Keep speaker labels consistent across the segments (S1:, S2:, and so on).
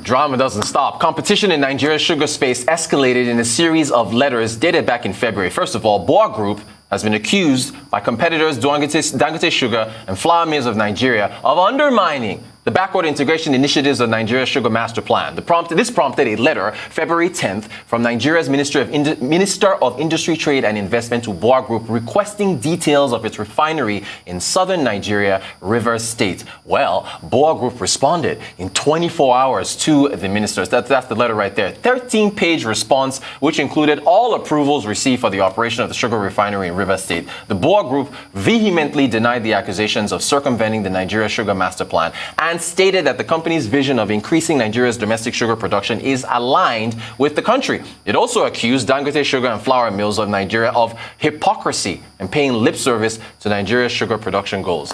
S1: Drama doesn't stop. Competition in Nigeria's sugar space escalated in a series of letters dated back in February. First of all, BUA Group has been accused by competitors Dangote Sugar and Flour Mills of Nigeria of undermining the backward integration initiatives of Nigeria's Sugar Master Plan. This prompted a letter, February 10th, from Nigeria's Minister of Industry, Trade and Investment to BUA Group requesting details of its refinery in southern Nigeria, Rivers State. Well, BUA Group responded in 24 hours to the ministers. That's the letter right there. 13-page response, which included all approvals received for the operation of the sugar refinery in Rivers State. The BUA Group vehemently denied the accusations of circumventing the Nigeria Sugar Master Plan and stated that the company's vision of increasing Nigeria's domestic sugar production is aligned with the country. It also accused Dangote Sugar and Flour Mills of Nigeria of hypocrisy and paying lip service to Nigeria's sugar production goals.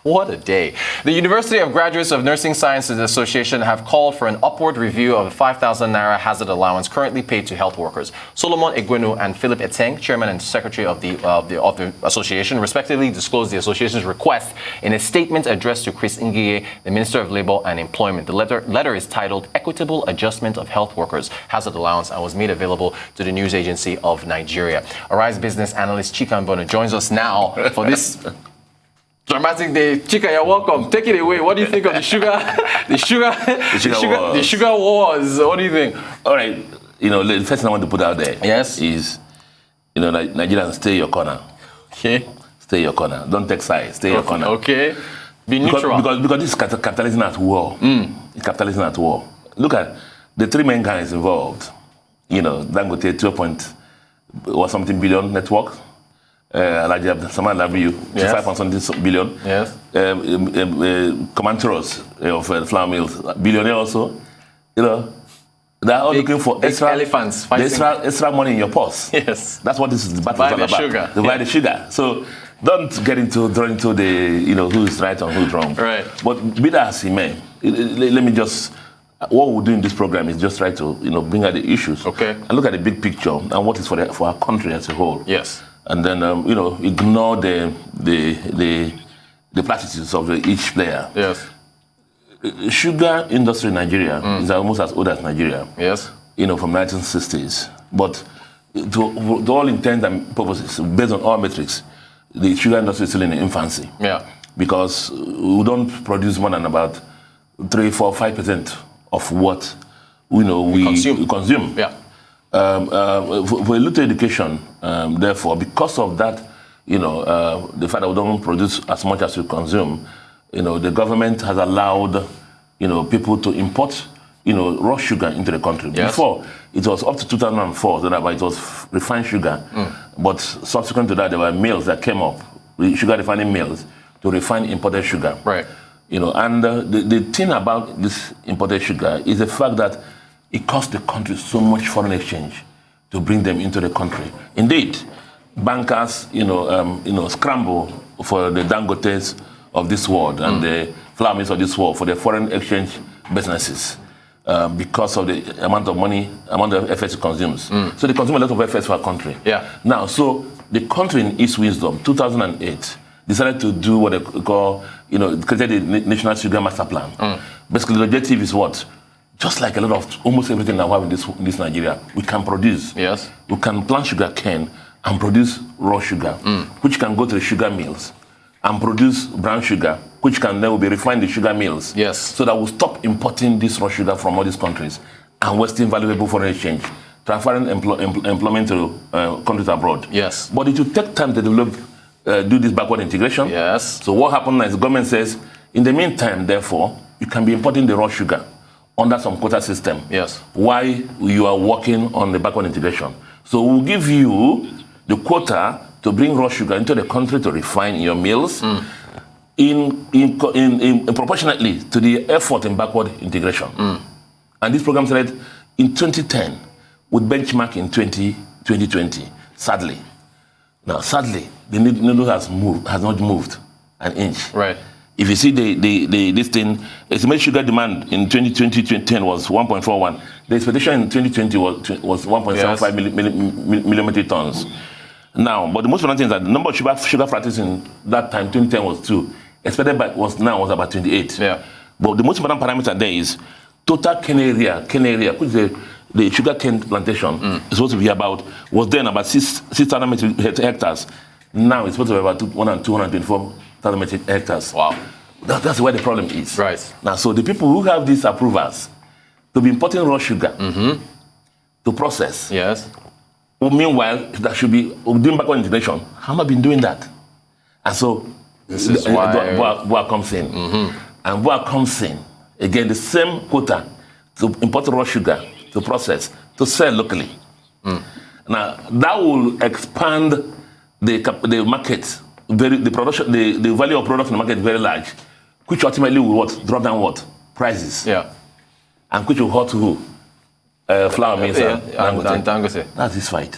S1: What a day. The University of Graduates of Nursing Sciences Association have called for an upward review of the 5,000 naira hazard allowance currently paid to health workers. Solomon Egwenu and Philip Eteng, chairman and secretary of the association, respectively disclosed the association's request in a statement addressed to Chris Ngiye, the Minister of Labour and Employment. The letter is titled Equitable Adjustment of Health Workers Hazard Allowance and was made available to the news agency of Nigeria. Arise Business Analyst Chika Mbonu joins us now for this dramatic day. Chika, you're welcome. Take it away. What do you think of the sugar wars? What do you think?
S2: All right. The first thing I want to put out there is, Nigerians, stay your corner.
S1: Okay.
S2: Stay your corner. Don't take sides. Stay your corner.
S1: Okay. Be neutral.
S2: Because this is capitalism at war. It's capitalism at war. Look at the three main guys involved. Dangote 12.something billion network. Someone love you, 5.something billion.
S1: Yes.
S2: Commentators of Flour Mills, billionaire also. They're all looking for extra money in your purse.
S1: Yes.
S2: That's what this battle is all about.
S1: Sugar.
S2: They buy the sugar. So don't get drawn into the who's right and who's wrong.
S1: Right.
S2: But be that as he may, let me just. What we do in this program is just try to bring out the issues.
S1: Okay.
S2: And look at the big picture and what is for our country as a whole.
S1: Yes.
S2: And then ignore the platitudes of each player.
S1: Yes.
S2: Sugar industry in Nigeria is almost as old as Nigeria.
S1: Yes.
S2: From 1960s. But to all intents and purposes, based on all metrics, the sugar industry is still in infancy.
S1: Yeah. Because
S2: we don't produce more than about 3, 4, 5% of what we consume. Yeah. For a little education, therefore, because of that, the fact that we don't produce as much as we consume, the government has allowed, people to import, raw sugar into the country.
S1: Yes.
S2: Before, it was up to 2004, that it was refined sugar. But subsequent to that, there were mills that came up, sugar refining mills, to refine imported sugar.
S1: Right.
S2: And the thing about this imported sugar is the fact that it costs the country so much foreign exchange to bring them into the country. Indeed, bankers, scramble for the Dangotes of this world and the Flour Mills of this world for the foreign exchange businesses because of the amount of money, amount of FS it consumes. So they consume a lot of FS for our country.
S1: Yeah.
S2: Now, so the country in its wisdom, 2008, decided to do what they call, created the National Sugar Master Plan. Basically, the objective is what? Just like a lot of almost everything that we have in this Nigeria, we can produce.
S1: Yes.
S2: We can plant sugar cane and produce raw sugar, which can go to the sugar mills and produce brown sugar, which can then be refined in sugar mills.
S1: Yes.
S2: So that we'll stop importing this raw sugar from all these countries and wasting valuable foreign exchange, transferring employment to countries abroad.
S1: Yes.
S2: But it will take time to develop, do this backward integration.
S1: Yes.
S2: So what happened is the government says, in the meantime, therefore, you can be importing the raw sugar under some quota system.
S1: Yes.
S2: While you are working on the backward integration. So we'll give you the quota to bring raw sugar into the country to refine in your mills in proportionately to the effort in backward integration. And this program started in 2010 with benchmark in 2020, sadly. Now, sadly, the needle has not moved an inch.
S1: Right.
S2: If you see this thing, estimated sugar demand in 2010 was 1.41. The expectation in 2020 was 1.75 million metric tons. Now, but the most important thing is that the number of sugar factories in that time, 2010 was 2. Expected was about 28.
S1: Yeah.
S2: But the most important parameter there is total cane area, which is the sugar cane plantation, is supposed to be was then about 6,000 hectares. Now it's supposed to be about 224,000 hectares.
S1: Wow.
S2: That's where the problem is.
S1: Right.
S2: Now, so the people who have these approvals to be importing raw sugar to process.
S1: Yes.
S2: Well, meanwhile, that should be doing backward integration. How have I been doing that? And so
S1: this is why
S2: BUA comes in. And BUA comes in, again, the same quota to import raw sugar, to process, to sell locally. Now, that will expand the market, the production, the value of products in the market very large, which ultimately will drop down prices.
S1: Yeah.
S2: And which will hurt who? Flour mills and
S1: Dangote.
S2: That's this fight.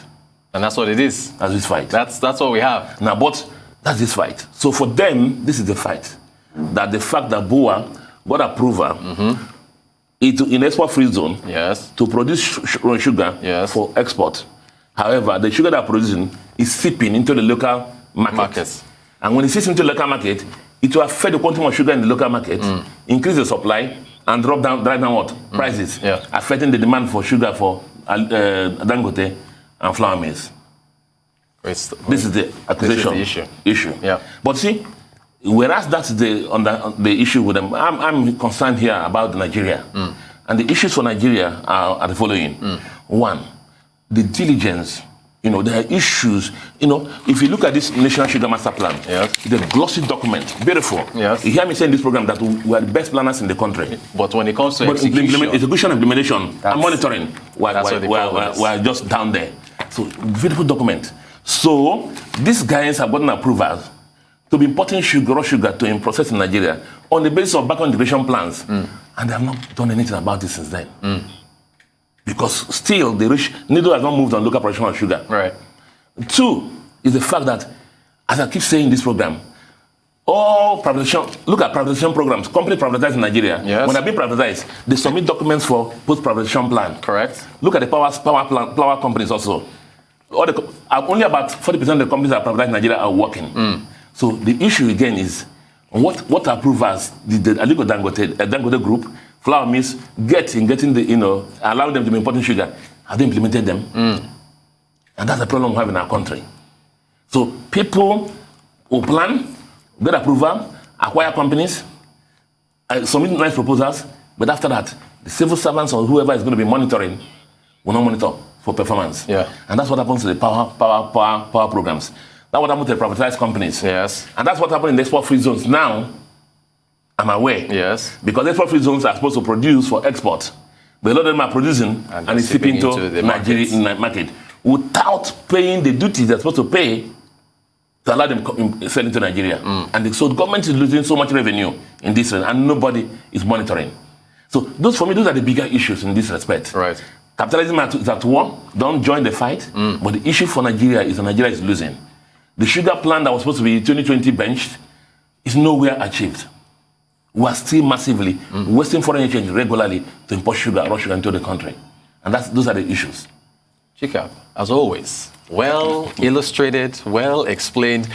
S1: And that's what it is.
S2: That's this fight.
S1: That's what we have.
S2: Now, but that's this fight. So for them, this is the fight. That the fact that BUA got approval in export-free zone to produce sugar for export. However, the sugar they're producing is seeping into the local market. And when it seeps into the local market, it will affect the quantity of sugar in the local market, increase the supply, and drive down prices, affecting the demand for sugar for Dangote and flour mills. This is the accusation issue.
S1: Yeah.
S2: But see, whereas that's the issue with them, I'm concerned here about Nigeria. And the issues for Nigeria are the following. One, the diligence. There are issues. If you look at this National Sugar Master Plan, it's a glossy document, beautiful.
S1: Yes.
S2: You hear me say in this program that we are the best planners in the country.
S1: But when it comes to execution,
S2: implementation, and monitoring, we're just down there. So, beautiful document. So, these guys have gotten approval to be importing raw sugar to process in Nigeria on the basis of backward integration plans. And they have not done anything about this since then. Because still, needle has not moved on local production of sugar.
S1: Right.
S2: Two is the fact that, as I keep saying in this program, all privatization, look at privatization programs, company privatized in Nigeria.
S1: Yes.
S2: When they've been privatized, they submit documents for post-privatization plan.
S1: Correct.
S2: Look at the power companies also. Only about 40% of the companies that are privatized in Nigeria are working. So the issue again is, what approvals did the Aliko Dangote Group, flour mills, getting allowing them to be importing sugar? Have they implemented them? And that's the problem we have in our country. So people will plan, get approval, acquire companies, submit nice proposals, but after that, the civil servants or whoever is going to be monitoring will not monitor for performance.
S1: Yeah.
S2: And that's what happens to the power programs. That's what happened to the privatized companies.
S1: Yes.
S2: And that's what happened in the export-free zones. Now, I'm aware.
S1: Yes.
S2: Because export-free zones are supposed to produce for export. But a lot of them are producing and it's seeping into the Nigerian market without paying the duties they're supposed to pay to allow them to sell into Nigeria. And so the government is losing so much revenue in this and nobody is monitoring. So those are the bigger issues in this respect.
S1: Right.
S2: Capitalism is at war. Don't join the fight. But the issue for Nigeria is that Nigeria is losing. The sugar plan that was supposed to be 2020 benched is nowhere achieved. We are still massively wasting foreign exchange regularly to import raw sugar into the country. And those are the issues.
S1: Chika, as always, well illustrated, well explained.